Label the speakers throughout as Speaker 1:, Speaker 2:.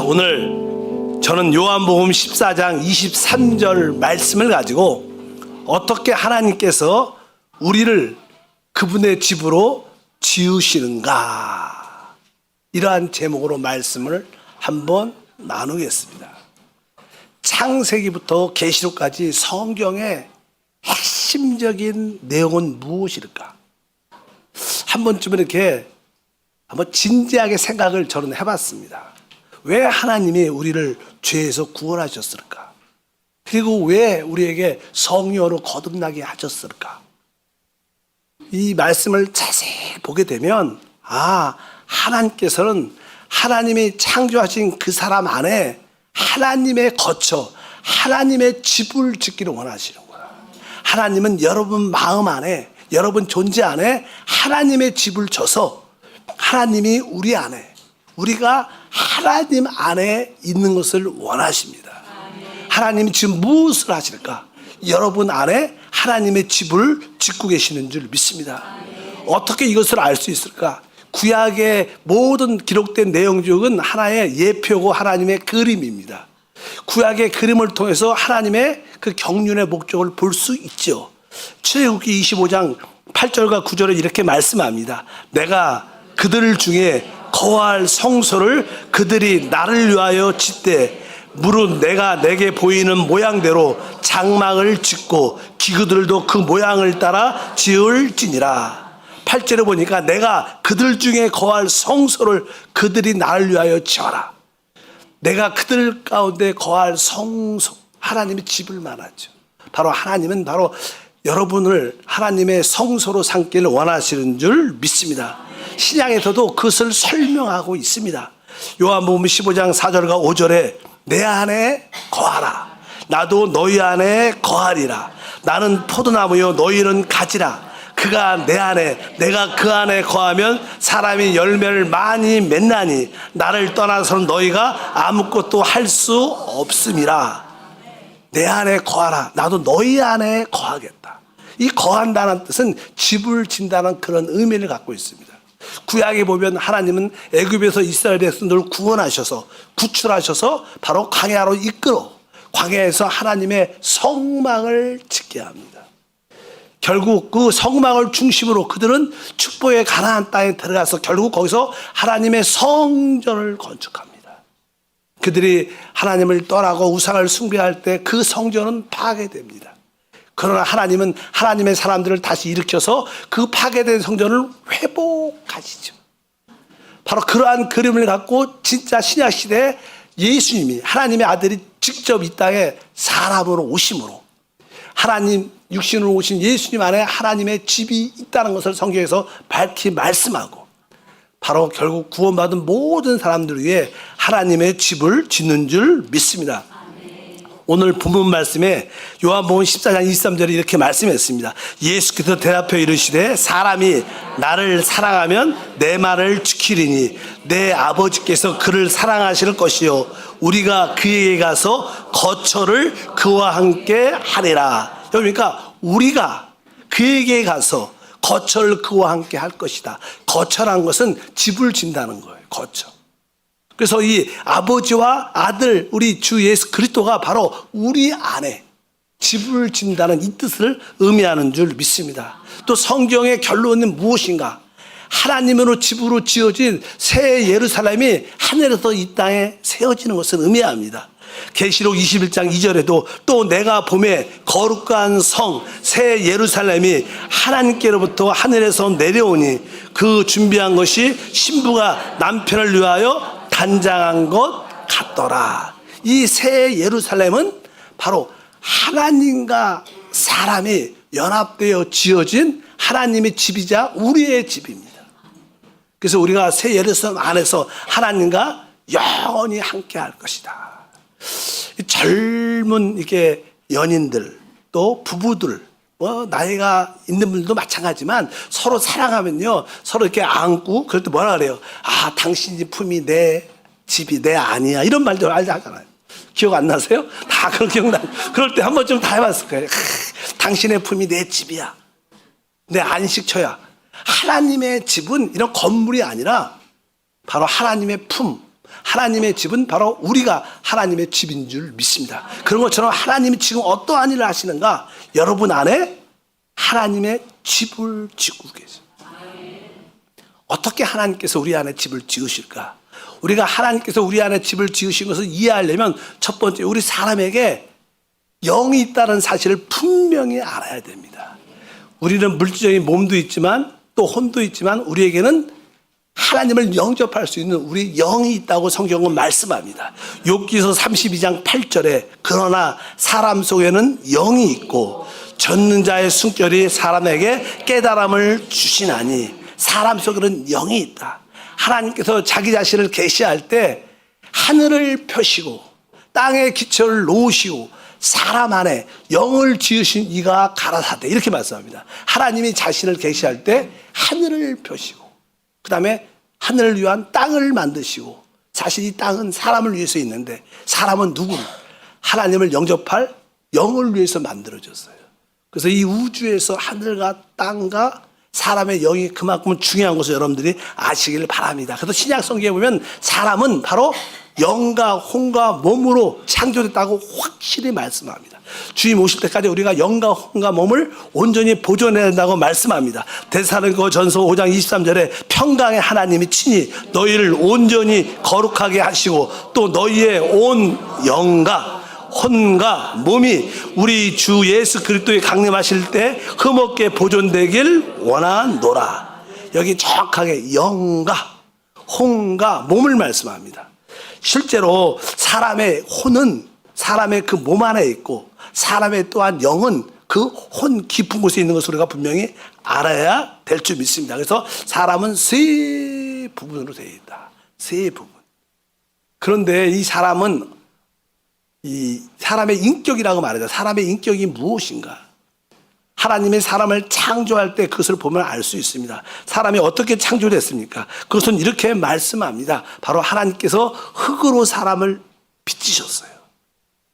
Speaker 1: 오늘 저는 요한복음 14장 23절 말씀을 가지고 어떻게 하나님께서 우리를 그분의 집으로 지으시는가, 이러한 제목으로 말씀을 한번 나누겠습니다. 창세기부터 계시록까지 성경의 핵심적인 내용은 무엇일까? 한 번쯤은 이렇게 한번 진지하게 생각을 저는 해봤습니다. 왜 하나님이 우리를 죄에서 구원하셨을까? 그리고 왜 우리에게 성령으로 거듭나게 하셨을까? 이 말씀을 자세히 보게 되면 하나님께서는 하나님이 창조하신 그 사람 안에 하나님의 거처, 하나님의 집을 짓기를 원하시는 거야. 하나님은 여러분 마음 안에, 여러분 존재 안에 하나님의 집을 져서 하나님이 우리 안에, 우리가 하나님 안에 있는 것을 원하십니다. 하나님이 지금 무엇을 하실까? 여러분 안에 하나님의 집을 짓고 계시는 줄 믿습니다. 어떻게 이것을 알 수 있을까? 구약의 모든 기록된 내용 중은 하나의 예표고 하나님의 그림입니다. 구약의 그림을 통해서 하나님의 그 경륜의 목적을 볼 수 있죠. 출애굽기 25장 8절과 9절에 이렇게 말씀합니다. 내가 그들 중에 거할 성소를 그들이 나를 위하여 짓되 무릇 내가 내게 보이는 모양대로 장막을 짓고 기구들도 그 모양을 따라 지을지니라. 8절에 보니까 내가 그들 중에 거할 성소를 그들이 나를 위하여 지어라. 내가 그들 가운데 거할 성소, 하나님의 집을 말하죠. 바로 하나님은 바로 여러분을 하나님의 성소로 삼기를 원하시는 줄 믿습니다. 신약에서도 그것을 설명하고 있습니다. 요한복음 15장 4절과 5절에 내 안에 거하라. 나도 너희 안에 거하리라. 나는 포도나무요 너희는 가지라. 그가 내 안에, 내가 그 안에 거하면 사람이 열매를 많이 맺나니 나를 떠나서는 너희가 아무것도 할 수 없음이라. 내 안에 거하라. 나도 너희 안에 거하겠다. 이 거한다는 뜻은 집을 진다는 그런 의미를 갖고 있습니다. 구약에 보면 하나님은 애굽에서 이스라엘 백성들을 구원하셔서 구출하셔서 바로 광야로 이끌어 광야에서 하나님의 성막을 짓게 합니다. 결국 그 성막을 중심으로 그들은 축복의 가나안 땅에 들어가서 결국 거기서 하나님의 성전을 건축합니다. 그들이 하나님을 떠나고 우상을 숭배할 때 그 성전은 파괴됩니다. 그러나 하나님은 하나님의 사람들을 다시 일으켜서 그 파괴된 성전을 회복하시죠. 바로 그러한 그림을 갖고 진짜 신약 시대에 예수님이, 하나님의 아들이 직접 이 땅에 사람으로 오심으로 하나님 육신으로 오신 예수님 안에 하나님의 집이 있다는 것을 성경에서 밝히 말씀하고 바로 결국 구원받은 모든 사람들 위해 하나님의 집을 짓는 줄 믿습니다. 오늘 본문 말씀에 요한복음 14장 23절에 이렇게 말씀했습니다. 예수께서 대답하여 이르시되 사람이 나를 사랑하면 내 말을 지키리니 내 아버지께서 그를 사랑하실 것이요 우리가 그에게 가서 거처를 그와 함께 하리라. 그러니까 우리가 그에게 가서 거처를 그와 함께 할 것이다. 거처란 것은 집을 진다는 거예요. 거처. 그래서 이 아버지와 아들 우리 주 예수 그리스도가 바로 우리 안에 집을 짓는다는 이 뜻을 의미하는 줄 믿습니다. 또 성경의 결론은 무엇인가? 하나님으로 집으로 지어진 새 예루살렘이 하늘에서 이 땅에 세워지는 것을 의미합니다. 계시록 21장 2절에도 또 내가 봄에 거룩한 성 새 예루살렘이 하나님께로부터 하늘에서 내려오니 그 준비한 것이 신부가 남편을 위하여 단장한 것 같더라. 이 새 예루살렘은 바로 하나님과 사람이 연합되어 지어진 하나님의 집이자 우리의 집입니다. 그래서 우리가 새 예루살렘 안에서 하나님과 영원히 함께 할 것이다. 젊은 이게 연인들 또 부부들 나이가 있는 분들도 마찬가지지만 서로 사랑하면요 서로 이렇게 안고 그럴 때 뭐라 그래요? 당신이 품이 내 집이 내 아니야 이런 말도 하잖아요. 기억 안 나세요? 다 그런 기억나. 그럴 때 한 번쯤 다 해봤을 거예요. 당신의 품이 내 집이야, 내 안식처야. 하나님의 집은 이런 건물이 아니라 바로 하나님의 품, 하나님의 집은 바로 우리가 하나님의 집인 줄 믿습니다. 그런 것처럼 하나님이 지금 어떠한 일을 하시는가? 여러분 안에 하나님의 집을 짓고 계세요. 어떻게 하나님께서 우리 안에 집을 지으실까? 우리가 하나님께서 우리 안에 집을 지으신 것을 이해하려면 첫 번째, 우리 사람에게 영이 있다는 사실을 분명히 알아야 됩니다. 우리는 물질적인 몸도 있지만 또 혼도 있지만 우리에게는 하나님을 영접할 수 있는 우리 영이 있다고 성경은 말씀합니다. 욥기서 32장 8절에 그러나 사람 속에는 영이 있고 젖는 자의 숨결이 사람에게 깨달음을 주시나니 사람 속에는 영이 있다. 하나님께서 자기 자신을 계시할 때 하늘을 펴시고 땅에 기초를 놓으시고 사람 안에 영을 지으신 이가 가라사대 이렇게 말씀합니다. 하나님이 자신을 계시할 때 하늘을 펴시고 그 다음에 하늘을 위한 땅을 만드시고 사실 이 땅은 사람을 위해서 있는데 사람은 누구? 하나님을 영접할 영을 위해서 만들어졌어요. 그래서 이 우주에서 하늘과 땅과 사람의 영이 그만큼 중요한 것을 여러분들이 아시길 바랍니다. 그래서 신약 성경에 보면 사람은 바로 영과 혼과 몸으로 창조됐다고 확실히 말씀합니다. 주님 오실 때까지 우리가 영과 혼과 몸을 온전히 보존해야 된다고 말씀합니다. 데살로니가 전서 5장 23절에 평강의 하나님이 친히 너희를 온전히 거룩하게 하시고 또 너희의 온 영과 혼과 몸이 우리 주 예수 그리스도의 강림하실 때 흠없게 보존되길 원하노라. 여기 정확하게 영과 혼과 몸을 말씀합니다. 실제로 사람의 혼은 사람의 그 몸 안에 있고 사람의 또한 영은 그 혼 깊은 곳에 있는 것을 우리가 분명히 알아야 될 줄 믿습니다. 그래서 사람은 세 부분으로 되어 있다. 세 부분. 그런데 이 사람은 이 사람의 인격이라고 말하죠. 사람의 인격이 무엇인가? 하나님이 사람을 창조할 때 그것을 보면 알 수 있습니다. 사람이 어떻게 창조됐습니까? 그것은 이렇게 말씀합니다. 바로 하나님께서 흙으로 사람을 빚으셨어요.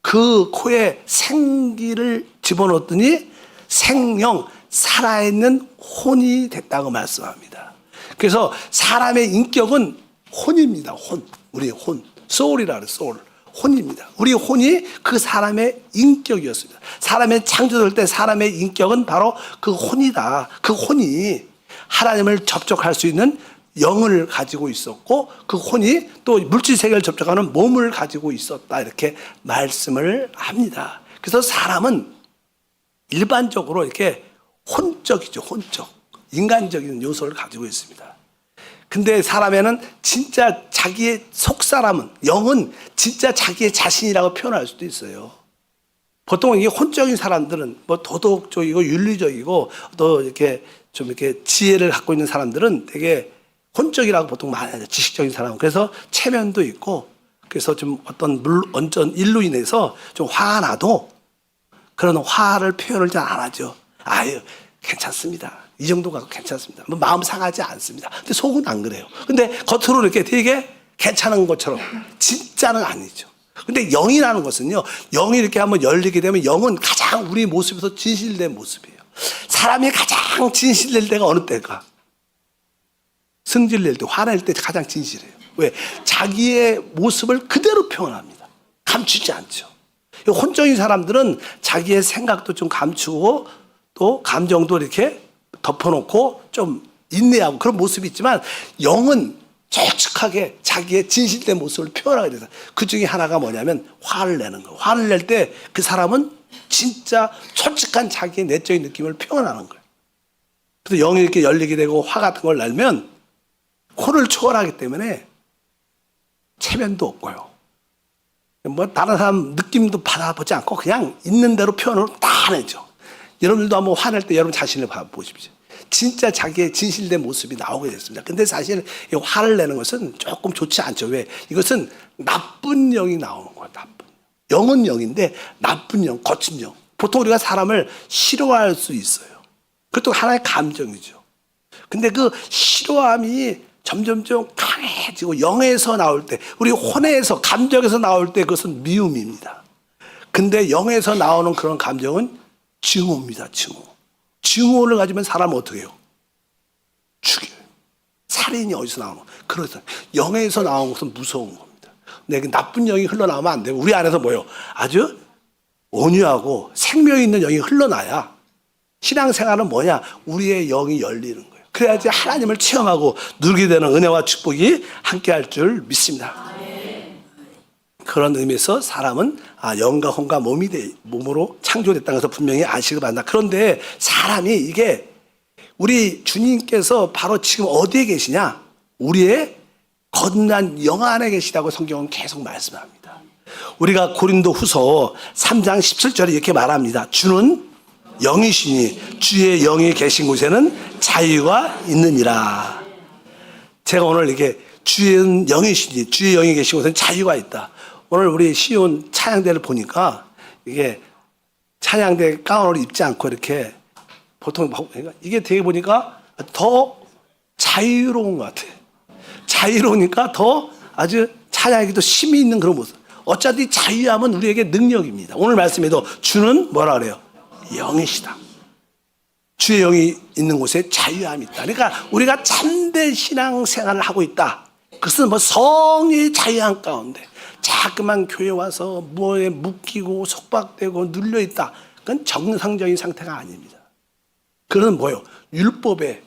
Speaker 1: 그 코에 생기를 집어넣었더니 생명, 살아있는 혼이 됐다고 말씀합니다. 그래서 사람의 인격은 혼입니다. 혼. 우리의 혼. 소울이라 그래요. 소울. 혼입니다. 우리 혼이 그 사람의 인격이었습니다. 사람의 창조될 때 사람의 인격은 바로 그 혼이다. 그 혼이 하나님을 접촉할 수 있는 영을 가지고 있었고 그 혼이 또 물질 세계를 접촉하는 몸을 가지고 있었다. 이렇게 말씀을 합니다. 그래서 사람은 일반적으로 이렇게 혼적이죠. 혼적. 인간적인 요소를 가지고 있습니다. 근데 사람에는 진짜 자기의 속사람은, 영은 진짜 자기의 자신이라고 표현할 수도 있어요. 보통 이게 혼적인 사람들은 뭐 도덕적이고 윤리적이고 또 이렇게 좀 이렇게 지혜를 갖고 있는 사람들은 되게 혼적이라고 보통 많이 하죠. 지식적인 사람은. 그래서 체면도 있고 그래서 좀 어떤 일로 인해서 좀 화가 나도 그런 화를 표현을 잘 안 하죠. 아유, 괜찮습니다. 이 정도가 괜찮습니다. 뭐 마음 상하지 않습니다. 근데 속은 안 그래요. 근데 겉으로 이렇게 되게 괜찮은 것처럼 진짜는 아니죠. 근데 영이라는 것은요, 영이 이렇게 한번 열리게 되면 영은 가장 우리 모습에서 진실된 모습이에요. 사람이 가장 진실될 때가 어느 때일까? 승질낼 때, 화낼 때 가장 진실해요. 왜? 자기의 모습을 그대로 표현합니다. 감추지 않죠. 혼적인 사람들은 자기의 생각도 좀 감추고 또 감정도 이렇게 덮어놓고 좀 인내하고 그런 모습이 있지만 영은 솔직하게 자기의 진실된 모습을 표현하게 돼서 그 중에 하나가 뭐냐면 화를 내는 거예요. 화를 낼 때 그 사람은 진짜 솔직한 자기의 내적인 느낌을 표현하는 거예요. 그래서 영이 이렇게 열리게 되고 화 같은 걸 내면 코를 초월하기 때문에 체면도 없고요. 뭐 다른 사람 느낌도 받아보지 않고 그냥 있는 대로 표현을 다 내죠. 여러분들도 한번 화낼 때 여러분 자신을 보십시오. 진짜 자기의 진실된 모습이 나오게 됐습니다. 근데 사실 이 화를 내는 것은 조금 좋지 않죠. 왜? 이것은 나쁜 영이 나오는 거예요. 나쁜 영. 영은 영인데 나쁜 영, 거친 영. 보통 우리가 사람을 싫어할 수 있어요. 그것도 하나의 감정이죠. 근데 그 싫어함이 점점점 강해지고 영에서 나올 때, 우리 혼에서 감정에서 나올 때 그것은 미움입니다. 근데 영에서 나오는 그런 감정은 증오입니다. 증오를 가지면 사람은 어떻게 해요? 죽여요. 살인이 어디서 나오는 거예요? 그래서 영에서 나오는 것은 무서운 겁니다. 내게 나쁜 영이 흘러나오면 안 되고, 우리 안에서 뭐요? 아주 온유하고 생명 있는 영이 흘러나야 신앙생활은 뭐냐? 우리의 영이 열리는 거예요. 그래야지 하나님을 체험하고 누리게 되는 은혜와 축복이 함께할 줄 믿습니다. 그런 의미에서 사람은 영과 혼과 몸으로 창조됐다는 것을 분명히 아시기 바란다. 그런데 사람이 이게 우리 주님께서 바로 지금 어디에 계시냐? 우리의 거듭난 영 안에 계시다고 성경은 계속 말씀합니다. 우리가 고린도 후서 3장 17절에 이렇게 말합니다. 주는 영이시니 주의 영이 계신 곳에는 자유가 있느니라. 제가 오늘 이게 주의 영이시니 주의 영이 계신 곳에는 자유가 있다. 오늘 우리 시온 찬양대를 보니까 이게 찬양대 가운을 입지 않고 이렇게 보통 이게 되게 보니까 더 자유로운 것 같아요. 자유로우니까 더 아주 찬양하기도 힘이 있는 그런 모습. 어차피 자유함은 우리에게 능력입니다. 오늘 말씀에도 주는 뭐라 그래요? 영이시다. 주의 영이 있는 곳에 자유함이 있다. 그러니까 우리가 참된 신앙생활을 하고 있다. 그것은 뭐 성의 자유함 가운데 자꾸만 교회 와서 뭐에 묶이고 속박되고 눌려있다. 그건 정상적인 상태가 아닙니다. 그건 뭐예요? 율법에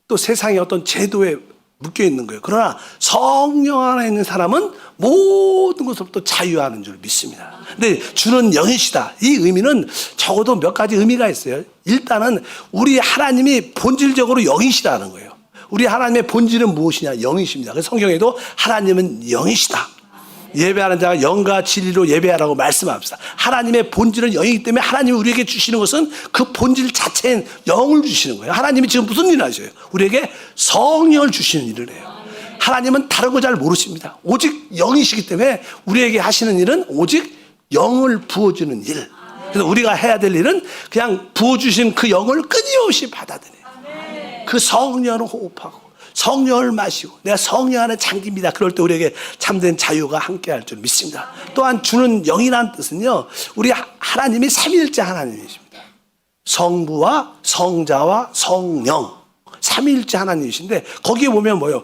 Speaker 1: 또 세상의 어떤 제도에 묶여있는 거예요. 그러나 성령 안에 있는 사람은 모든 것으로부터 자유하는 줄 믿습니다. 근데 주는 영이시다. 이 의미는 적어도 몇 가지 의미가 있어요. 일단은 우리 하나님이 본질적으로 영이시다는 거예요. 우리 하나님의 본질은 무엇이냐? 영이십니다. 그래서 성경에도 하나님은 영이시다. 예배하는 자가 영과 진리로 예배하라고 말씀합니다. 하나님의 본질은 영이기 때문에 하나님이 우리에게 주시는 것은 그 본질 자체인 영을 주시는 거예요. 하나님이 지금 무슨 일을 하셔요? 우리에게 성령을 주시는 일을 해요. 하나님은 다른 거 잘 모르십니다. 오직 영이시기 때문에 우리에게 하시는 일은 오직 영을 부어주는 일. 그래서 우리가 해야 될 일은 그냥 부어주신 그 영을 끊임없이 받아들여요. 그 성령을 호흡하고 성령을 마시고 내가 성령 안에 잠깁니다. 그럴 때 우리에게 참된 자유가 함께할 줄 믿습니다. 또한 주는 영이라는 뜻은요, 우리 하나님이 삼위일체 하나님이십니다. 성부와 성자와 성령 삼위일체 하나님이신데 거기에 보면 뭐요?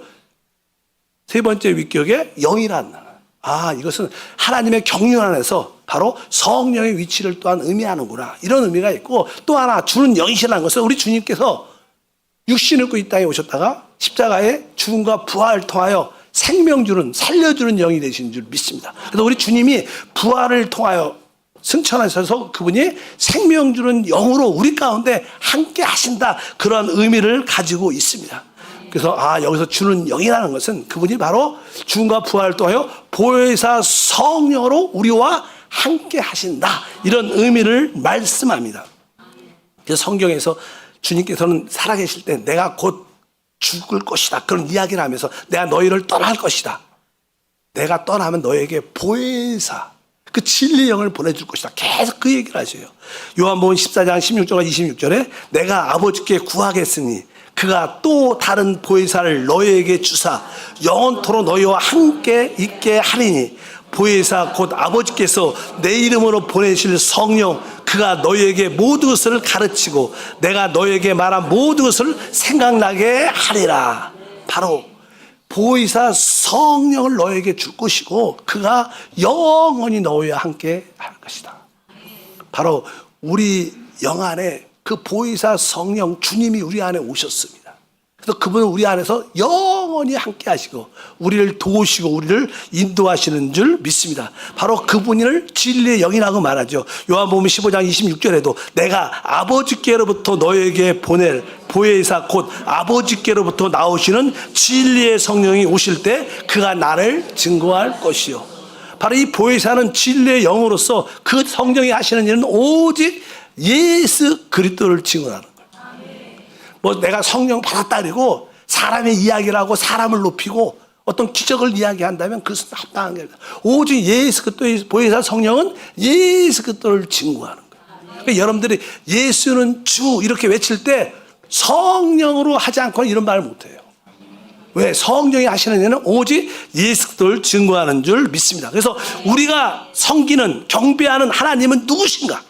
Speaker 1: 세 번째 위격에 영이라는 이것은 하나님의 경륜 안에서 바로 성령의 위치를 또한 의미하는구나, 이런 의미가 있고, 또 하나 주는 영이시라는 것은 우리 주님께서 육신을 입고 이 땅에 오셨다가 십자가의 죽음과 부활을 통하여 생명 주는, 살려주는 영이 되신 줄 믿습니다. 그래서 우리 주님이 부활을 통하여 승천하셔서 그분이 생명 주는 영으로 우리 가운데 함께 하신다, 그런 의미를 가지고 있습니다. 그래서 여기서 주는 영이라는 것은 그분이 바로 죽음과 부활을 통하여 보혜사 성령으로 우리와 함께 하신다, 이런 의미를 말씀합니다. 그래서 성경에서 주님께서는 살아계실 때 내가 곧 죽을 것이다, 그런 이야기를 하면서 내가 너희를 떠날 것이다, 내가 떠나면 너에게 보혜사 그 진리의 영을 보내줄 것이다, 계속 그 얘기를 하셔요. 요한복음 14장 16절과 26절에 내가 아버지께 구하겠으니 그가 또 다른 보혜사를 너희에게 주사 영원토록 너희와 함께 있게 하리니 보혜사 곧 아버지께서 내 이름으로 보내실 성령, 그가 너희에게 모든 것을 가르치고 내가 너희에게 말한 모든 것을 생각나게 하리라. 바로 보혜사 성령을 너희에게 줄 것이고 그가 영원히 너희와 함께 할 것이다. 바로 우리 영 안에 그 보혜사 성령 주님이 우리 안에 오셨습니다. 그래서 그분은 우리 안에서 영원히 함께 하시고 우리를 도우시고 우리를 인도하시는 줄 믿습니다. 바로 그분을 진리의 영이라고 말하죠. 요한복음 15장 26절에도 내가 아버지께로부터 너에게 보낼 보혜사 곧 아버지께로부터 나오시는 진리의 성령이 오실 때 그가 나를 증거할 것이요. 바로 이 보혜사는 진리의 영으로서 그 성령이 하시는 일은 오직 예수 그리스도를 증언하는 거예요. 뭐 내가 성령 받았다 그리고 사람의 이야기를 하고 사람을 높이고 어떤 기적을 이야기한다면 그것은 합당한 게 아니라 오직 예수 그리스도의 보혜사 성령은 예수 그리스도를 증거하는 거예요. 그러니까 여러분들이 예수는 주 이렇게 외칠 때 성령으로 하지 않고는 이런 말을 못해요. 왜? 성령이 하시는 일은 오직 예수 그리스도를 증거하는 줄 믿습니다. 그래서 우리가 섬기는 경배하는 하나님은 누구신가?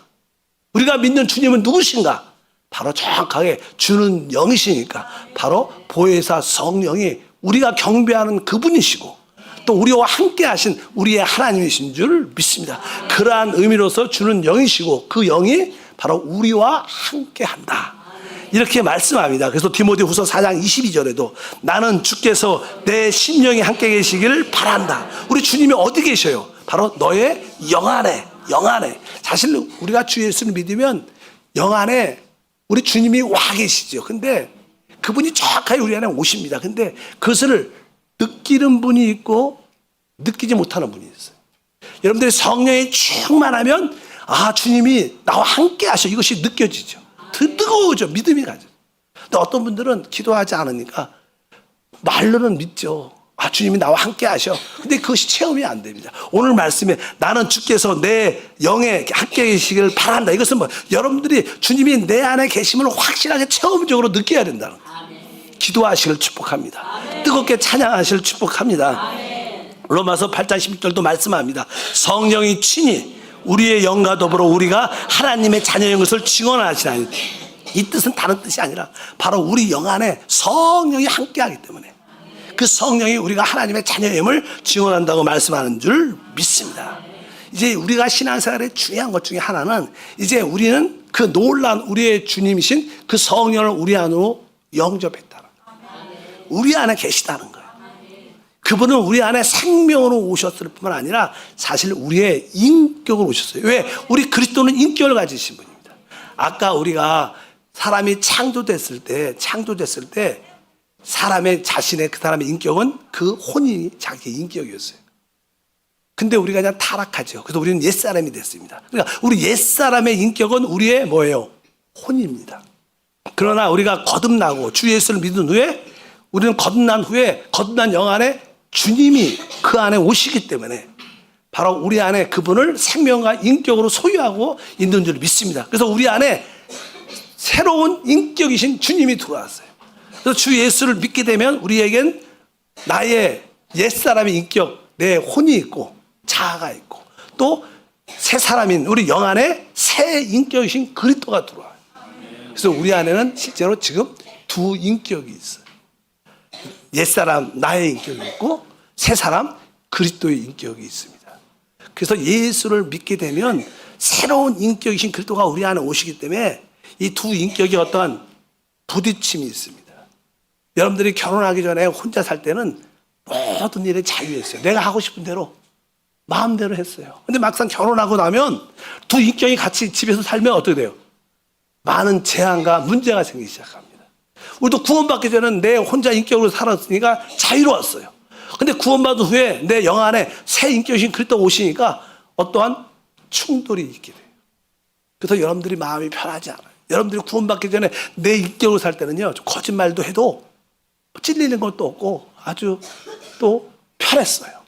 Speaker 1: 우리가 믿는 주님은 누구신가? 바로 정확하게 주는 영이시니까 바로 보혜사 성령이 우리가 경배하는 그분이시고 또 우리와 함께 하신 우리의 하나님이신 줄 믿습니다. 그러한 의미로서 주는 영이시고 그 영이 바로 우리와 함께 한다. 이렇게 말씀합니다. 그래서 디모데후서 4장 22절에도 나는 주께서 내 심령이 함께 계시기를 바란다. 우리 주님이 어디 계셔요? 바로 너의 영 안에, 영 안에. 사실 우리가 주 예수를 믿으면 영 안에 우리 주님이 와 계시죠. 근데 그분이 정확하게 우리 안에 오십니다. 근데 그것을 느끼는 분이 있고 느끼지 못하는 분이 있어요. 여러분들이 성령이 충만하면 아, 주님이 나와 함께 하셔. 이것이 느껴지죠. 뜨거워져. 믿음이 가죠. 근데 어떤 분들은 기도하지 않으니까 말로는 믿죠. 아, 주님이 나와 함께 하셔. 근데 그것이 체험이 안 됩니다. 오늘 말씀에 나는 주께서 내 영에 함께 계시기를 바란다. 이것은 뭐 여러분들이 주님이 내 안에 계심을 확실하게 체험적으로 느껴야 된다는 거예요. 기도하시길 축복합니다. 뜨겁게 찬양하시길 축복합니다. 로마서 8장 16절도 말씀합니다. 성령이 친히 우리의 영과 더불어 우리가 하나님의 자녀인 것을 증언하시나니, 이 뜻은 다른 뜻이 아니라 바로 우리 영 안에 성령이 함께하기 때문에 그 성령이 우리가 하나님의 자녀임을 증언한다고 말씀하는 줄 믿습니다. 이제 우리가 신앙생활에 중요한 것 중에 하나는 이제 우리는 그 놀라운 우리의 주님이신 그 성령을 우리 안으로 영접했다는 거예요. 우리 안에 계시다는 거예요. 그분은 우리 안에 생명으로 오셨을 뿐만 아니라 사실 우리의 인격으로 오셨어요. 왜? 우리 그리스도는 인격을 가지신 분입니다. 아까 우리가 사람이 창조됐을 때 사람의 자신의 그 사람의 인격은 그 혼이 자기 인격이었어요. 근데 우리가 그냥 타락하죠. 그래서 우리는 옛사람이 됐습니다. 그러니까 우리 옛사람의 인격은 우리의 뭐예요? 혼입니다. 그러나 우리가 거듭나고 주 예수를 믿은 후에 우리는 거듭난 영 안에 주님이 그 안에 오시기 때문에 바로 우리 안에 그분을 생명과 인격으로 소유하고 있는 줄 믿습니다. 그래서 우리 안에 새로운 인격이신 주님이 들어왔어요. 그래서 주 예수를 믿게 되면 우리에겐 나의 옛사람의 인격, 내 혼이 있고 자아가 있고 또 새 사람인 우리 영 안에 새 인격이신 그리스도가 들어와요. 그래서 우리 안에는 실제로 지금 두 인격이 있어요. 옛사람 나의 인격이 있고 새 사람 그리스도의 인격이 있습니다. 그래서 예수를 믿게 되면 새로운 인격이신 그리스도가 우리 안에 오시기 때문에 이 두 인격이 어떠한 부딪힘이 있습니다. 여러분들이 결혼하기 전에 혼자 살 때는 모든 일에 자유했어요. 내가 하고 싶은 대로 마음대로 했어요. 근데 막상 결혼하고 나면 두 인격이 같이 집에서 살면 어떻게 돼요? 많은 제한과 문제가 생기기 시작합니다. 우리도 구원받기 전에는 내 혼자 인격으로 살았으니까 자유로웠어요. 근데 구원받은 후에 내 영 안에 새 인격이신 그리스도 오시니까 어떠한 충돌이 있게 돼요. 그래서 여러분들이 마음이 편하지 않아요. 여러분들이 구원받기 전에 내 인격으로 살 때는요, 거짓말도 해도 찔리는 것도 없고 아주 또 편했어요.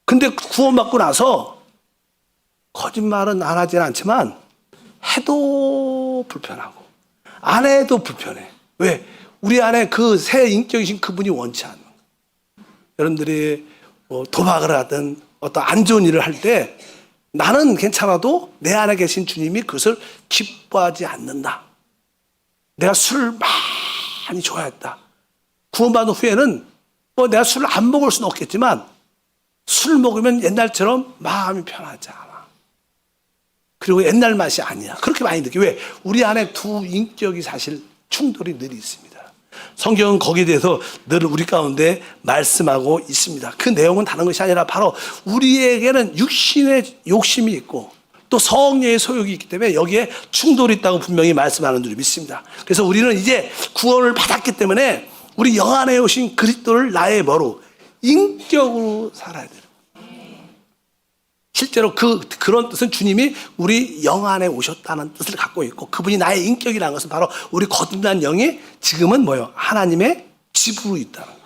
Speaker 1: 근데 구원받고 나서 거짓말은 안 하지는 않지만 해도 불편하고 안 해도 불편해. 왜? 우리 안에 그 새 인격이신 그분이 원치 않는 거예요. 여러분들이 도박을 하든 어떤 안 좋은 일을 할 때 나는 괜찮아도 내 안에 계신 주님이 그것을 기뻐하지 않는다. 내가 술을 많이 좋아했다. 구원받은 후에는 내가 술을 안 먹을 수는 없겠지만 술 먹으면 옛날처럼 마음이 편하지 않아. 그리고 옛날 맛이 아니야. 그렇게 많이 느껴. 왜? 우리 안에 두 인격이 사실 충돌이 늘 있습니다. 성경은 거기에 대해서 늘 우리 가운데 말씀하고 있습니다. 그 내용은 다른 것이 아니라 바로 우리에게는 육신의 욕심이 있고 또 성령의 소욕이 있기 때문에 여기에 충돌이 있다고 분명히 말씀하는 줄 믿습니다. 그래서 우리는 이제 구원을 받았기 때문에 우리 영 안에 오신 그리스도를 나의 뭐로? 인격으로 살아야 돼요. 실제로 그런 뜻은 주님이 우리 영 안에 오셨다는 뜻을 갖고 있고 그분이 나의 인격이라는 것은 바로 우리 거듭난 영이 지금은 뭐예요? 하나님의 집으로 있다는 거예요.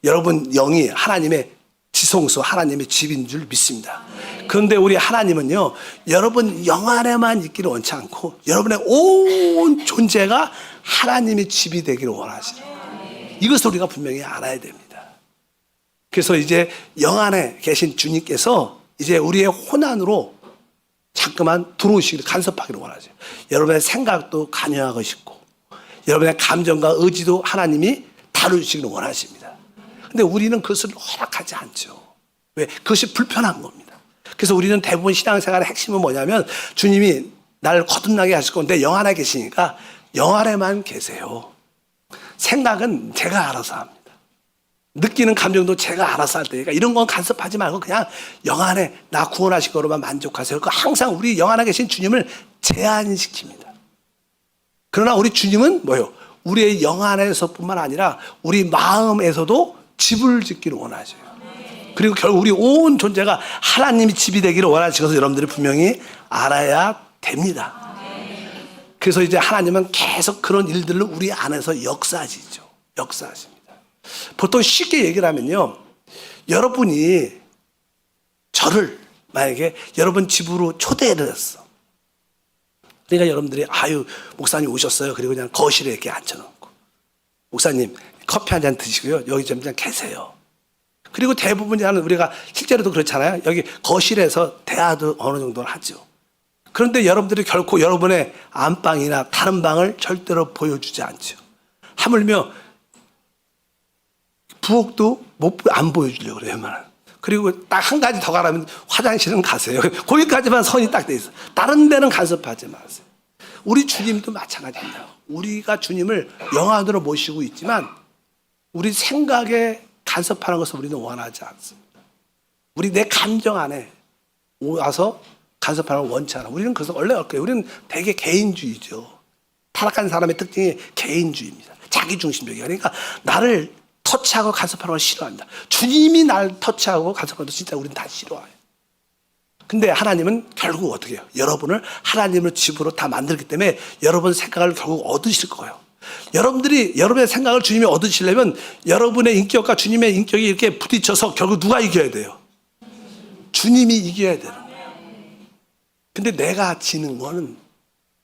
Speaker 1: 여러분 영이 하나님의 지성소, 하나님의 집인 줄 믿습니다. 그런데 우리 하나님은요, 여러분 영 안에만 있기를 원치 않고 여러분의 온 존재가 하나님의 집이 되기를 원하시죠. 이것을 우리가 분명히 알아야 됩니다. 그래서 이제 영 안에 계신 주님께서 이제 우리의 혼 안으로 자꾸만 들어오시기를 간섭하기를 원하죠. 여러분의 생각도 관여하고 싶고 여러분의 감정과 의지도 하나님이 다루시기를 원하십니다. 근데 우리는 그것을 허락하지 않죠. 왜? 그것이 불편한 겁니다. 그래서 우리는 대부분 신앙생활의 핵심은 뭐냐면 주님이 나를 거듭나게 하실 건데 영 안에 계시니까 영 안에만 계세요. 생각은 제가 알아서 합니다. 느끼는 감정도 제가 알아서 할 테니까 이런 건 간섭하지 말고 그냥 영 안에 나 구원하신 거로만 만족하세요. 항상 우리 영 안에 계신 주님을 제한시킵니다. 그러나 우리 주님은 뭐예요? 우리의 영 안에서뿐만 아니라 우리 마음에서도 집을 짓기를 원하셔요. 그리고 결국 우리 온 존재가 하나님이 집이 되기를 원하시는 것을 여러분들이 분명히 알아야 됩니다. 그래서 이제 하나님은 계속 그런 일들을 우리 안에서 역사하시죠. 역사하십니다. 보통 쉽게 얘기를 하면요, 여러분이 저를 만약에 여러분 집으로 초대를 했어. 그러니까 여러분들이 아유 목사님 오셨어요. 그리고 그냥 거실에 이렇게 앉혀놓고 목사님 커피 한 잔 드시고요. 여기 좀 그냥 계세요. 그리고 대부분이 하는 우리가 실제로도 그렇잖아요. 여기 거실에서 대화도 어느 정도는 하죠. 그런데 여러분들이 결코 여러분의 안방이나 다른 방을 절대로 보여주지 않죠. 하물며 부엌도 안 보여주려고 그래요. 웬만하면. 그리고 딱 한 가지 더 가라면 화장실은 가세요. 거기까지만 선이 딱 돼 있어. 다른 데는 간섭하지 마세요. 우리 주님도 마찬가지입니다. 우리가 주님을 영 안으로 모시고 있지만 우리 생각에 간섭하는 것을 우리는 원하지 않습니다. 우리 내 감정 안에 와서 간섭하는 걸 원치 않아. 우리는 그래서 원래 어때요? 우리는 되게 개인주의죠. 타락한 사람의 특징이 개인주의입니다. 자기중심적이야. 그러니까 나를 터치하고 간섭하는 걸 싫어합니다. 주님이 날 터치하고 간섭하는 걸 진짜 우리는 다 싫어해요. 근데 하나님은 결국 어떻게 해요? 여러분을 하나님의 집으로 다 만들기 때문에 여러분 생각을 결국 얻으실 거예요. 여러분들이 여러분의 생각을 주님이 얻으시려면 여러분의 인격과 주님의 인격이 이렇게 부딪혀서 결국 누가 이겨야 돼요? 주님이 이겨야 되는 거예요. 근데 내가 지는 거는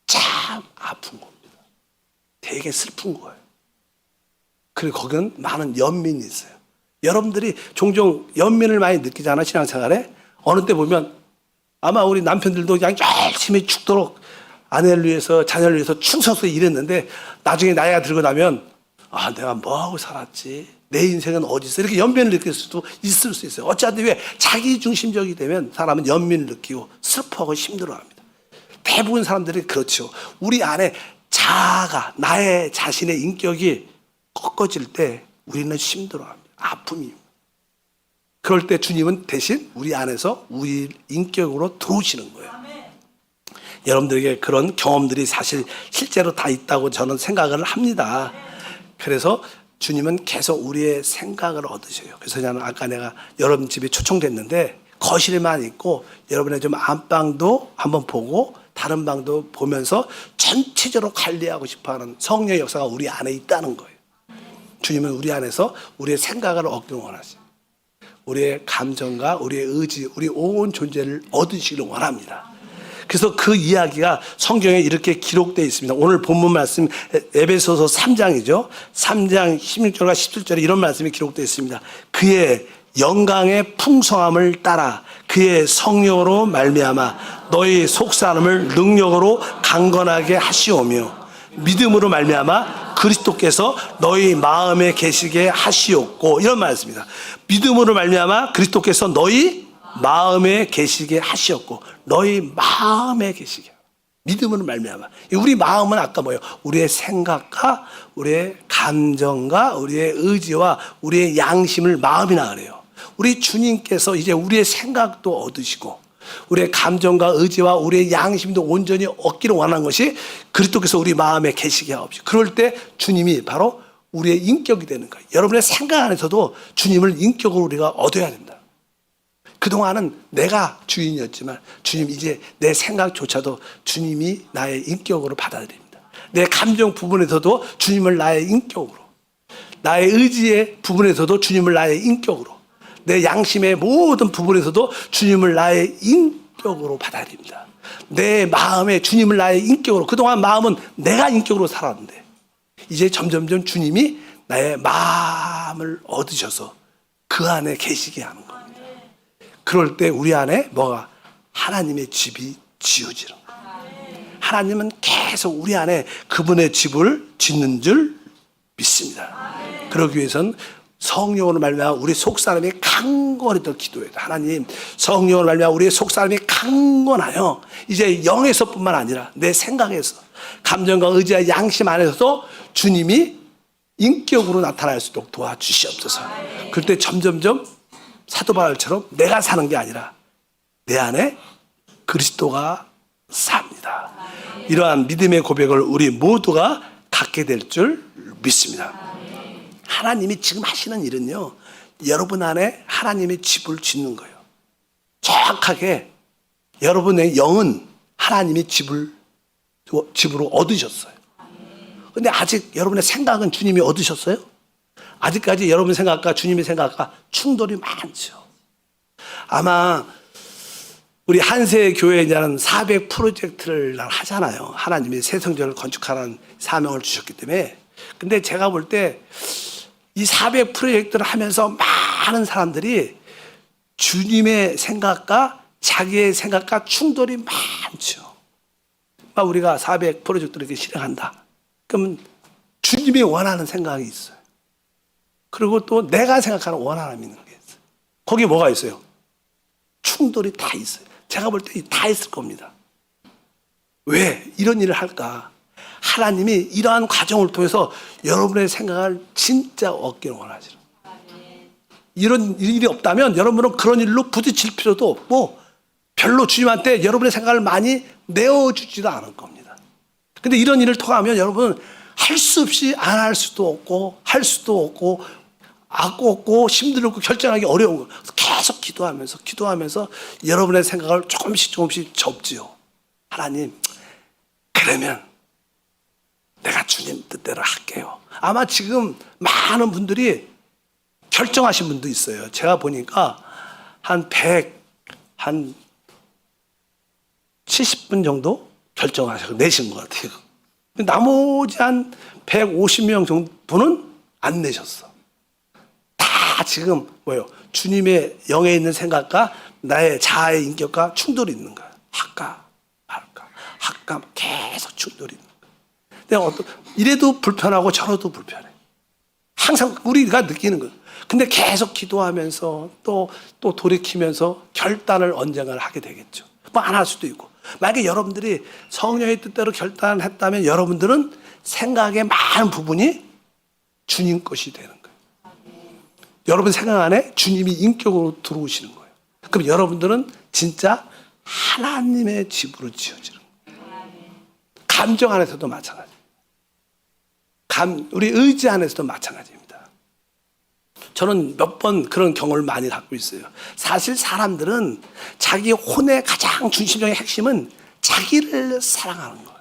Speaker 1: 참 아픈 겁니다. 되게 슬픈 거예요. 그리고 거기는 많은 연민이 있어요. 여러분들이 종종 연민을 많이 느끼잖아요. 신앙생활에. 어느 때 보면 아마 우리 남편들도 그냥 열심히 죽도록 아내를 위해서 자녀를 위해서 충성스레 일했는데 나중에 나이가 들고 나면 아 내가 뭐하고 살았지? 내 인생은 어디 있어? 이렇게 연민을 느낄 수도 있을 수 있어요. 어찌하든 왜 자기중심적이 되면 사람은 연민을 느끼고 슬퍼하고 힘들어합니다. 대부분 사람들이 그렇죠. 우리 안에 자아가 나의 자신의 인격이 꺾어질 때 우리는 힘들어합니다. 아픔입니다. 그럴 때 주님은 대신 우리 안에서 우리 인격으로 들어오시는 거예요. 여러분들에게 그런 경험들이 사실 실제로 다 있다고 저는 생각을 합니다. 그래서 주님은 계속 우리의 생각을 얻으셔요. 그래서 저는 아까 내가 여러분 집에 초청됐는데 거실에만 있고 여러분의 좀 안방도 한번 보고 다른 방도 보면서 전체적으로 관리하고 싶어하는 성령의 역사가 우리 안에 있다는 거예요. 주님은 우리 안에서 우리의 생각을 얻기를 원하십니다. 우리의 감정과 우리의 의지, 우리 온 존재를 얻으시기를 원합니다. 그래서 그 이야기가 성경에 이렇게 기록되어 있습니다. 오늘 본문 말씀 에베소서 3장이죠. 3장 16절과 17절에 이런 말씀이 기록되어 있습니다. 그의 영광의 풍성함을 따라 그의 성령으로 말미암아 너희 속사람을 능력으로 강건하게 하시오며 믿음으로 말미암아 그리스도께서 너희 마음에 계시게 하시옵고 이런 말씀입니다. 믿음으로 말미암아 그리스도께서 너희 마음에 계시게 하시옵고 너희 마음에 계시게 믿음으로 말미암아. 우리 마음은 아까 뭐예요? 우리의 생각과 우리의 감정과 우리의 의지와 우리의 양심을 마음이라 그래요. 우리 주님께서 이제 우리의 생각도 얻으시고 우리의 감정과 의지와 우리의 양심도 온전히 얻기를 원하는 것이 그리스도께서 우리 마음에 계시게 하옵시고 그럴 때 주님이 바로 우리의 인격이 되는 거예요. 여러분의 생각 안에서도 주님을 인격으로 우리가 얻어야 된다. 그동안은 내가 주인이었지만 주님 이제 내 생각조차도 주님이 나의 인격으로 받아들입니다. 내 감정 부분에서도 주님을 나의 인격으로, 나의 의지의 부분에서도 주님을 나의 인격으로, 내 양심의 모든 부분에서도 주님을 나의 인격으로 받아들입니다. 내 마음에 주님을 나의 인격으로. 그동안 마음은 내가 인격으로 살았는데 이제 점점점 주님이 나의 마음을 얻으셔서 그 안에 계시게 하는 겁니다. 그럴 때 우리 안에 뭐가 하나님의 집이 지어지는 거예요. 하나님은 계속 우리 안에 그분의 집을 짓는 줄 믿습니다. 그러기 위해서는 성령으로 말미암아 우리 속사람이 강건하도록 기도해요. 하나님, 성령으로 말미암아 우리의 속사람이 강건하여 이제 영에서뿐만 아니라 내 생각에서, 감정과 의지와 양심 안에서도 주님이 인격으로 나타날 수 있도록 도와주시옵소서. 그때 점점점 사도 바울처럼 내가 사는 게 아니라 내 안에 그리스도가 삽니다. 이러한 믿음의 고백을 우리 모두가 갖게 될 줄 믿습니다. 하나님이 지금 하시는 일은요, 여러분 안에 하나님의 집을 짓는 거예요. 정확하게 여러분의 영은 하나님의 집으로 얻으셨어요. 근데 아직 여러분의 생각은 주님이 얻으셨어요? 아직까지 여러분의 생각과 주님의 생각과 충돌이 많죠. 아마 우리 한세 교회에는 400 프로젝트를 하잖아요. 하나님이 새 성전을 건축하라는 사명을 주셨기 때문에. 근데 제가 볼 때 이 400 프로젝트를 하면서 많은 사람들이 주님의 생각과 자기의 생각과 충돌이 많죠. 우리가 400 프로젝트를 이렇게 실행한다. 그러면 주님이 원하는 생각이 있어요. 그리고 또 내가 생각하는 원하는 있는 게 있어요. 거기에 뭐가 있어요? 충돌이 다 있어요. 제가 볼 때 다 있을 겁니다. 왜 이런 일을 할까? 하나님이 이러한 과정을 통해서 여러분의 생각을 진짜 얻기를 원하시는 거예요. 이런 일이 없다면 여러분은 그런 일로 부딪힐 필요도 없고 별로 주님한테 여러분의 생각을 많이 내어주지도 않을 겁니다. 근데 이런 일을 통하면 여러분은 할 수 없이 안 할 수도 없고 할 수도 없고 악고 힘들고 결정하기 어려운 거예요. 계속 기도하면서 여러분의 생각을 조금씩 접지요. 하나님, 그러면 내가 주님 뜻대로 할게요. 아마 지금 많은 분들이 결정하신 분도 있어요. 제가 보니까 한 70분 정도 결정하셔서 내신 것 같아요. 나머지 한 150명 정도는 안 내셨어. 다 지금 주님의 영에 있는 생각과 나의 자아의 인격과 충돌이 있는 거야. 할까 말까 계속 충돌이 있는 거야. 내가 이래도 불편하고 저래도 불편해. 항상 우리가 느끼는 거야. 근데 계속 기도하면서 또 돌이키면서 결단을 언젠가 하게 되겠죠. 뭐 안 할 수도 있고. 만약에 여러분들이 성령의 뜻대로 결단을 했다면 여러분들은 생각의 많은 부분이 주님 것이 되는 거예요. 여러분 생각 안에 주님이 인격으로 들어오시는 거예요. 그럼 여러분들은 진짜 하나님의 집으로 지어지는 거예요. 감정 안에서도 마찬가지입니다. 우리 의지 안에서도 마찬가지입니다. 저는 몇 번 그런 경험을 많이 갖고 있어요. 사실 사람들은 자기 혼의 가장 중심적인 핵심은 자기를 사랑하는 거예요.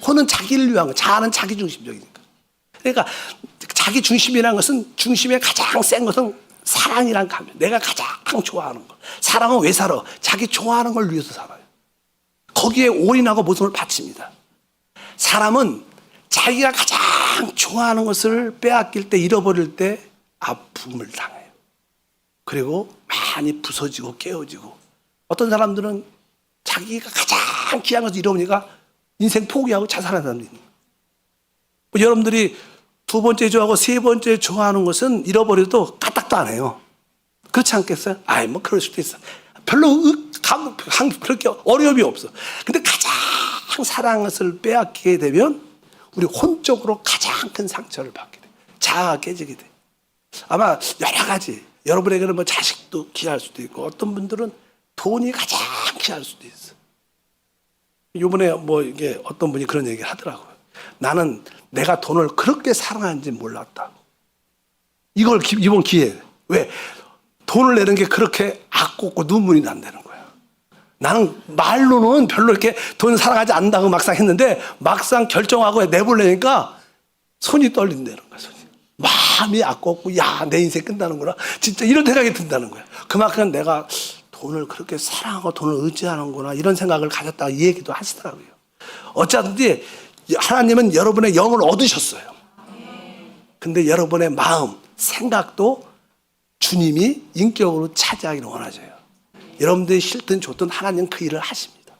Speaker 1: 혼은 자기를 위한 거예요. 자아는 자기 중심적이니까. 그러니까 자기 중심이라는 것은 중심의 가장 센 것은 사랑이란 감정. 내가 가장 좋아하는 것. 사랑은 왜 살아? 자기 좋아하는 걸 위해서 살아요. 거기에 올인하고 모습을 바칩니다. 사람은 자기가 가장 좋아하는 것을 빼앗길 때, 잃어버릴 때 아픔을 당해요. 그리고 많이 부서지고 깨어지고, 어떤 사람들은 자기가 가장 귀한 것을 잃어보니까 인생 포기하고 자살하는 사람도 있는 거예요. 여러분들이 두 번째 좋아하고 세 번째 좋아하는 것은 잃어버려도 까딱도 안 해요. 그렇지 않겠어요? 뭐 그럴 수도 있어. 별로 그렇게 어려움이 없어. 근데 가장 사랑하는 것을 빼앗기게 되면 우리 혼적으로 가장 큰 상처를 받게 돼. 자아가 깨지게 돼. 아마 여러 가지, 여러분에게는 뭐 자식도 귀할 수도 있고, 어떤 분들은 돈이 가장 귀할 수도 있어. 이번에 이게 어떤 분이 그런 얘기를 하더라고요. 나는 내가 돈을 그렇게 사랑하는지 몰랐다고. 이번 기회에. 왜? 돈을 내는 게 그렇게 아깝고 눈물이 난다는 거야. 나는 말로는 별로 이렇게 돈 사랑하지 않는다고 막상 했는데, 막상 결정하고 내보려니까 손이 떨린다는 거야, 손이. 마음이 아깝고, 내 인생 끝나는구나. 진짜 이런 생각이 든다는 거야. 그만큼 내가 돈을 그렇게 사랑하고 돈을 의지하는구나. 이런 생각을 가졌다고 이 얘기도 하시더라고요. 어쩌든지 하나님은 여러분의 영을 얻으셨어요. 근데 여러분의 마음, 생각도 주님이 인격으로 차지하기를 원하셔요. 여러분들이 싫든 좋든 하나님은 그 일을 하십니다.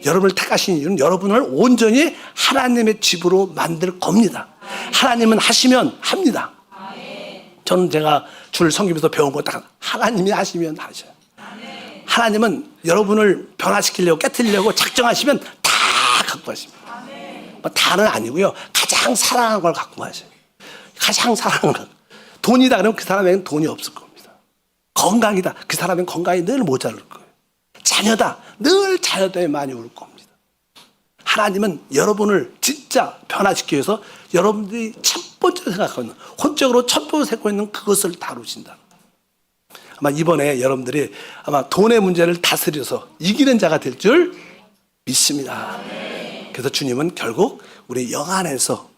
Speaker 1: 여러분을 택하신 이유는 여러분을 온전히 하나님의 집으로 만들 겁니다. 하나님은 하시면 합니다. 저는 제가 주를 섬기면서 배운 거 딱 하나님이 하시면 하셔요. 하나님은 여러분을 변화시키려고 깨트리려고 작정하시면 다 갖고 가십니다. 뭐 다는 아니고요. 가장 사랑하는 걸 갖고 가셔요. 가장 사랑하는 걸. 돈이다 그러면 그 사람에게는 돈이 없을 겁니다. 건강이다. 그 사람은 건강이 늘 모자랄 거예요. 자녀다. 늘 자녀 때문에 많이 울 겁니다. 하나님은 여러분을 진짜 변화시키기 위해서 여러분들이 첫 번째 생각하고 있는, 혼적으로 첫 번째 생각하고 있는 그것을 다루신다. 아마 이번에 여러분들이 아마 돈의 문제를 다스려서 이기는 자가 될 줄 믿습니다. 그래서 주님은 결국 우리 영 안에서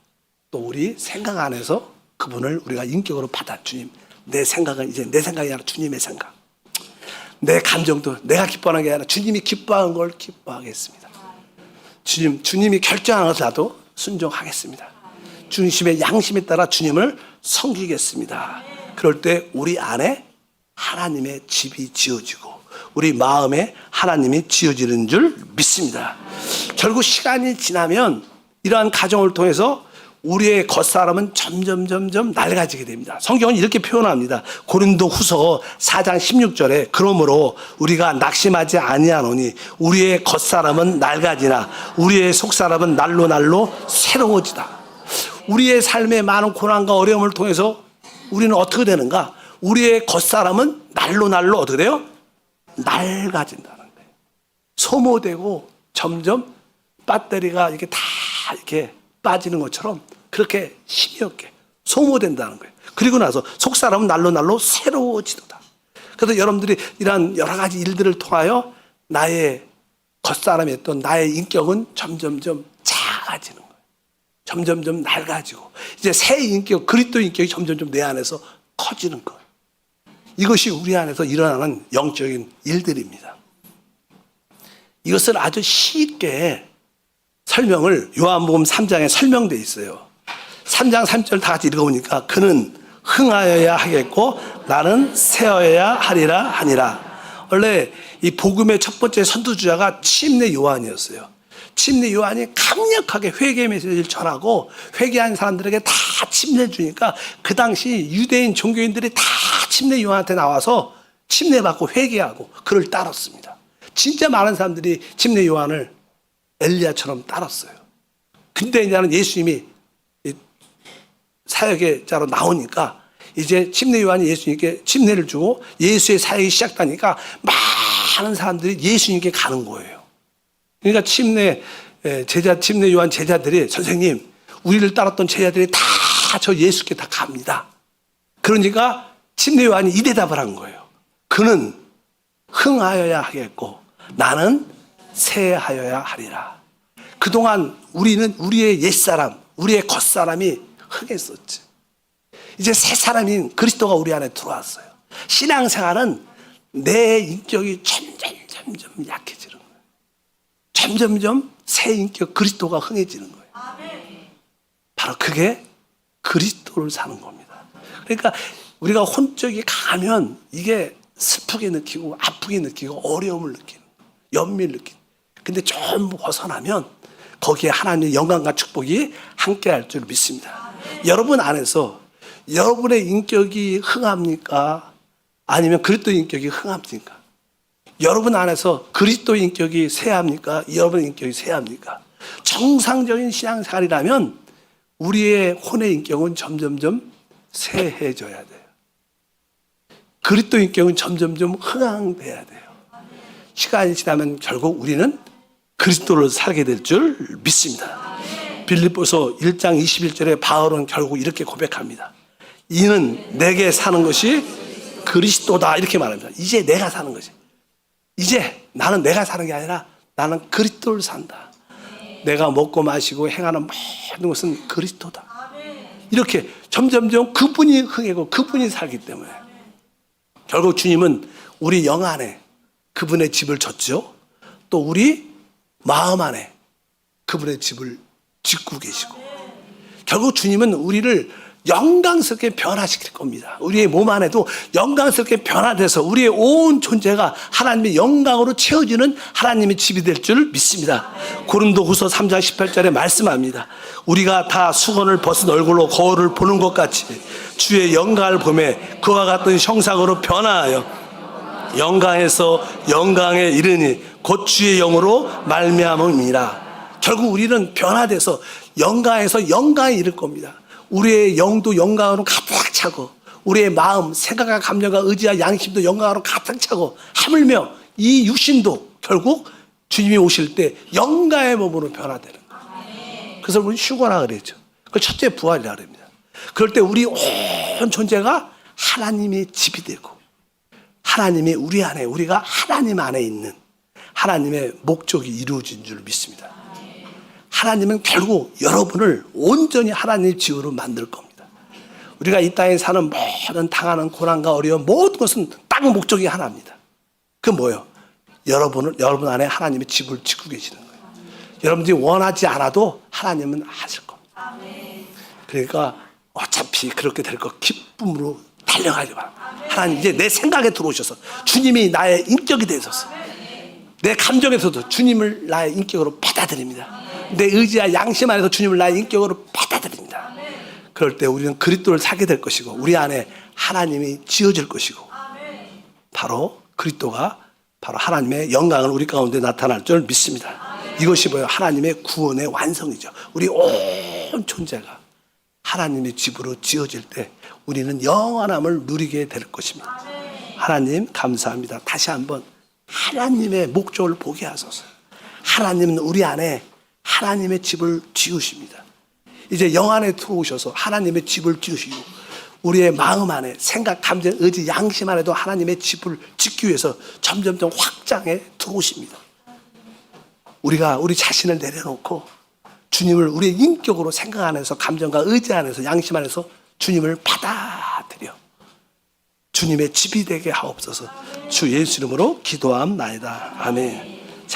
Speaker 1: 또 우리 생각 안에서 그분을 우리가 인격으로 받아. 주님, 내 생각은 이제 내 생각이 아니라 주님의 생각. 내 감정도 내가 기뻐하는 게 아니라 주님이 기뻐하는 걸 기뻐하겠습니다. 주님이 결정하는 것을 나도 순종하겠습니다. 중심의 양심에 따라 주님을 섬기겠습니다. 그럴 때 우리 안에 하나님의 집이 지어지고 우리 마음에 하나님이 지어지는 줄 믿습니다. 결국 시간이 지나면 이러한 가정을 통해서 우리의 겉사람은 점점 낡아지게 됩니다. 성경은 이렇게 표현합니다. 고린도후서 4장 16절에 그러므로 우리가 낙심하지 아니하노니 우리의 겉사람은 낡아지나 우리의 속사람은 날로 새로워지다. 우리의 삶의 많은 고난과 어려움을 통해서 우리는 어떻게 되는가? 우리의 겉사람은 날로 어떻게 돼요? 낡아진다는 거예요. 소모되고 점점 배터리가 이렇게 다 이렇게 빠지는 것처럼 그렇게 힘이 없게 소모된다는 거예요. 그리고 나서 속사람은 날로 새로워지도다. 그래서 여러분들이 이러한 여러 가지 일들을 통하여 나의 겉사람이었던 나의 인격은 점점 작아지는 거예요. 점점 낡아지고 이제 새 인격, 그리스도 인격이 점점 내 안에서 커지는 거예요. 이것이 우리 안에서 일어나는 영적인 일들입니다. 이것을 아주 쉽게 설명을 요한복음 3장에 설명되어 있어요. 3장 3절 다 같이 읽어보니까 그는 흥하여야 하겠고 나는 세어야 하리라 하니라. 원래 이 복음의 첫 번째 선두주자가 침례 요한이었어요. 침례 요한이 강력하게 회개 메시지를 전하고 회개한 사람들에게 다 침례를 주니까 그 당시 유대인 종교인들이 다 침례 요한한테 나와서 침례받고 회개하고 그를 따랐습니다. 진짜 많은 사람들이 침례 요한을 엘리야처럼 따랐어요. 근데 이제는 예수님이 사역의 자로 나오니까 이제 침례 요한이 예수님께 침례를 주고 예수의 사역이 시작되니까 많은 사람들이 예수님께 가는 거예요. 그러니까 침례 요한 제자들이 선생님, 우리를 따랐던 제자들이 다 저 예수께 다 갑니다. 그러니까 침례 요한이 이 대답을 한 거예요. 그는 흥하여야 하겠고 나는 새하여야 하리라. 그동안 우리는 우리의 옛사람, 우리의 겉사람이 흥했었지. 이제 새 사람인 그리스도가 우리 안에 들어왔어요. 신앙생활은 내 인격이 점점 약해지는 거예요. 점점 새 인격 그리스도가 흥해지는 거예요. 바로 그게 그리스도를 사는 겁니다. 그러니까 우리가 혼적이 강하면 이게 슬프게 느끼고 아프게 느끼고 어려움을 느끼는 거예요. 연밀 느끼는. 근데 좀 벗어나면 거기에 하나님의 영광과 축복이 함께할 줄 믿습니다. 여러분 안에서 여러분의 인격이 흥합니까? 아니면 그리스도 인격이 흥합니까? 여러분 안에서 그리스도 인격이 쇠합니까? 여러분의 인격이 쇠합니까? 정상적인 신앙생활이라면 우리의 혼의 인격은 점점 쇠해져야 돼요. 그리스도 인격은 점점 흥황돼야 돼요. 시간이 지나면 결국 우리는 그리스도를 살게 될 줄 믿습니다. 빌립보서 1장 21절에 바울은 결국 이렇게 고백합니다. 이는 내게 사는 것이 그리스도다 이렇게 말합니다. 이제 내가 사는 것이. 이제 나는 내가 사는 게 아니라 나는 그리스도를 산다. 내가 먹고 마시고 행하는 모든 것은 그리스도다. 이렇게 점점 그분이 흥하고 그분이 살기 때문에 결국 주님은 우리 영 안에 그분의 집을 졌죠. 또 우리 마음 안에 그분의 집을 짓고 계시고 결국 주님은 우리를 영광스럽게 변화시킬 겁니다. 우리의 몸 안에도 영광스럽게 변화돼서 우리의 온 존재가 하나님의 영광으로 채워지는 하나님의 집이 될 줄 믿습니다. 고린도후서 3장 18절에 말씀합니다. 우리가 다 수건을 벗은 얼굴로 거울을 보는 것 같이 주의 영광을 보매 그와 같은 형상으로 변화하여 영광에서 영광에 이르니 곧 주의 영으로 말미암음이라. 결국 우리는 변화돼서 영광에서 영광에 이를 겁니다. 우리의 영도 영광으로 가득 차고 우리의 마음, 생각과 감정과 의지와 양심도 영광으로 가득 차고 하물며 이 육신도 결국 주님이 오실 때 영광의 몸으로 변화되는 거예요. 그래서 우리 휴거라 그랬죠. 그 첫째 부활이라 그럽니다. 그럴 때 우리 온 존재가 하나님의 집이 되고 하나님이 우리 안에, 우리가 하나님 안에 있는 하나님의 목적이 이루어진 줄 믿습니다. 하나님은 결국 여러분을 온전히 하나님의 집으로 만들 겁니다. 우리가 이 땅에 사는 모든 당하는 고난과 어려움 모든 것은 딱 목적이 하나입니다. 그 뭐예요? 여러분 안에 하나님의 집을 짓고 계시는 거예요. 여러분들이 원하지 않아도 하나님은 하실 겁니다. 그러니까 어차피 그렇게 될 거 기쁨으로 달려가지 마. 하나님 이제 내 생각에 들어오셔서 주님이 나의 인격이 되셔서 내 감정에서도 주님을 나의 인격으로 받아들입니다. 내 의지와 양심 안에서 주님을 나의 인격으로 받아들입니다. 그럴 때 우리는 그리스도를 사게 될 것이고 우리 안에 하나님이 지어질 것이고 바로 그리스도가 바로 하나님의 영광을 우리 가운데 나타날 줄 믿습니다. 이것이 뭐예요? 하나님의 구원의 완성이죠. 우리 온 존재가 하나님의 집으로 지어질 때 우리는 영원함을 누리게 될 것입니다. 하나님 감사합니다. 다시 한번 하나님의 목적을 보게 하소서. 하나님은 우리 안에 하나님의 집을 지으십니다. 이제 영 안에 들어오셔서 하나님의 집을 지으시고 우리의 마음 안에 생각, 감정, 의지, 양심 안에도 하나님의 집을 짓기 위해서 점점점 확장해 들어오십니다. 우리가 우리 자신을 내려놓고 주님을 우리의 인격으로 생각 안에서 감정과 의지 안에서 양심 안에서 주님을 받아들여 주님의 집이 되게 하옵소서. 주 예수 이름으로 기도함나이다. 아멘.